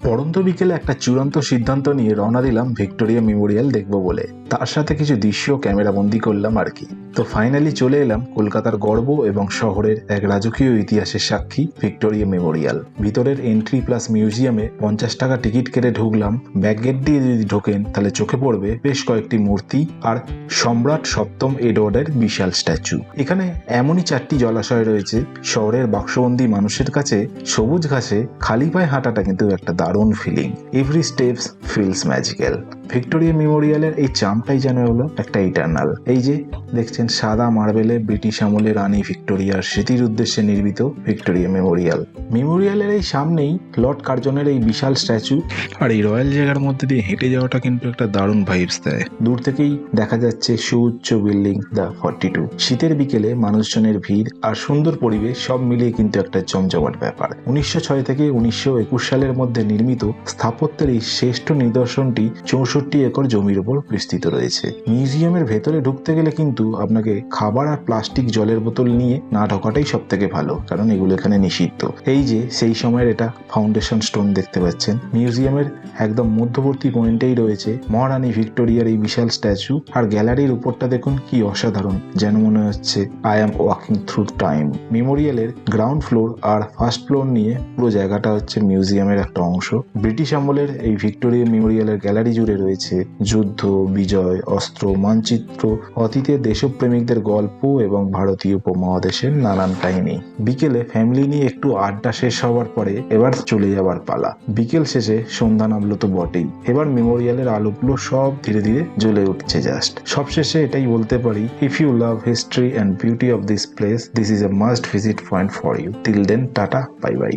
পড়ন্ত বিকেলে একটা চূড়ান্ত সিদ্ধান্ত নিয়ে রওনা দিলাম ভিক্টোরিয়া মেমোরিয়াল দেখবো বলে। তার সাথে কিছু দৃশ্য ক্যামেরাবন্দি করলাম আর কি। তো ফাইনালি চলে এলাম কলকাতার গর্ব এবং শহরের এক রাজকীয় ইতিহাসের সাক্ষী ভিক্টোরিয়া মেমোরিয়াল। ভিতরের এন্ট্রি প্লাস মিউজিয়ামে 50 টাকা টিকিট কেটে ঢুকলাম। ব্যাক গেট দিয়ে যদি ঢোকেন তাহলে চোখে পড়বে বেশ কয়েকটি মূর্তি আর সম্রাট সপ্তম এডওয়ার্ডের বিশাল স্ট্যাচু। এখানে এমনই 4টি জলাশয় রয়েছে, শহরের বাক্সবন্দি মানুষের কাছে সবুজ ঘাসে খালি পায়ে হাঁটাটা কিন্তু একটা দারুণ feeling. Every steps feels magical. Victoria মেমোরিয়ালের এই চামটাই যেন হলো একটা ইটার্নাল। এই যে দেখছেন সাদা মার্বেলে ব্রিটিশ আমলে রানী ভিক্টোরিয়ার স্মৃতির উদ্দেশ্যে নির্মিত ভিক্টোরিয়া মেমোরিয়াল। মেমোরিয়ালের এই সামনেই লর্ড কার্জনের এই বিশাল স্ট্যাচু। আর এই রয়্যাল জায়গার মধ্যে দিয়ে হেঁটে যাওয়াটা কিন্তু একটা দারুণ ভাইবস দেয়। দূর থেকেই দেখা যাচ্ছে সুউচ্চ বিল্ডিং দ্য 42। শীতের বিকেলে মানুষজনের ভিড় আর সুন্দর পরিবেশ সব মিলিয়ে কিন্তু একটা জমজমাট ব্যাপার। 1906 থেকে 1921 সালের মধ্যে নির্মিত স্থাপত্যের এই শ্রেষ্ঠ নিদর্শনটি 64 একর জমির উপর বিস্তৃত রয়েছে। মিউজিয়ামের ভেতরে ঢুকতে গেলে কিন্তু আপনাকে খাবার আর প্লাস্টিক জলের বোতল নিয়ে না ঢোকাটাই সব থেকে ভালো, কারণ এগুলো এখানে নিষিদ্ধ। এই যে সেই সময়ের এটা ফাউন্ডেশন স্টোন দেখতে পাচ্ছেন। মিউজিয়ামের একদম মধ্যবর্তী পয়েন্টেই রয়েছে মহারানী ভিক্টোরিয়ার এই বিশাল স্ট্যাচু। আর গ্যালারির উপরটা দেখুন কি অসাধারণ, যেন মনে হচ্ছে I am walking through time. মেমোরিয়ালের গ্রাউন্ড ফ্লোর আর ফার্স্ট ফ্লোর নিয়ে পুরো জায়গাটা হচ্ছে মিউজিয়ামের একটা অংশ। ব্রিটিশ আমলের এই ভিক্টোরিয়া মেমোরিয়ালের গ্যালারি জুড়ে রয়েছে যুদ্ধ, বিজয়, অস্ত্র, মানচিত্র, অতীতের দেশপ্রেমিকদের গল্প এবং ভারতীয় উপমহাদেশের নানান কাহিনী। বিকেলে ফ্যামিলি নিয়ে একটু আড্ডা শেষ হওয়ার পরে এবার চলে যাবার পালা। বিকেল শেষে সন্ধ্যা নামলো তো বটেই। এবার মেমোরিয়ালের আলোগুলো সব ধীরে ধীরে জ্বলে উঠছে জাস্ট। সবশেষে এটাই বলতে পারি, if you love history and beauty of this place, this is a must visit point for you. Till then, tata, bye by.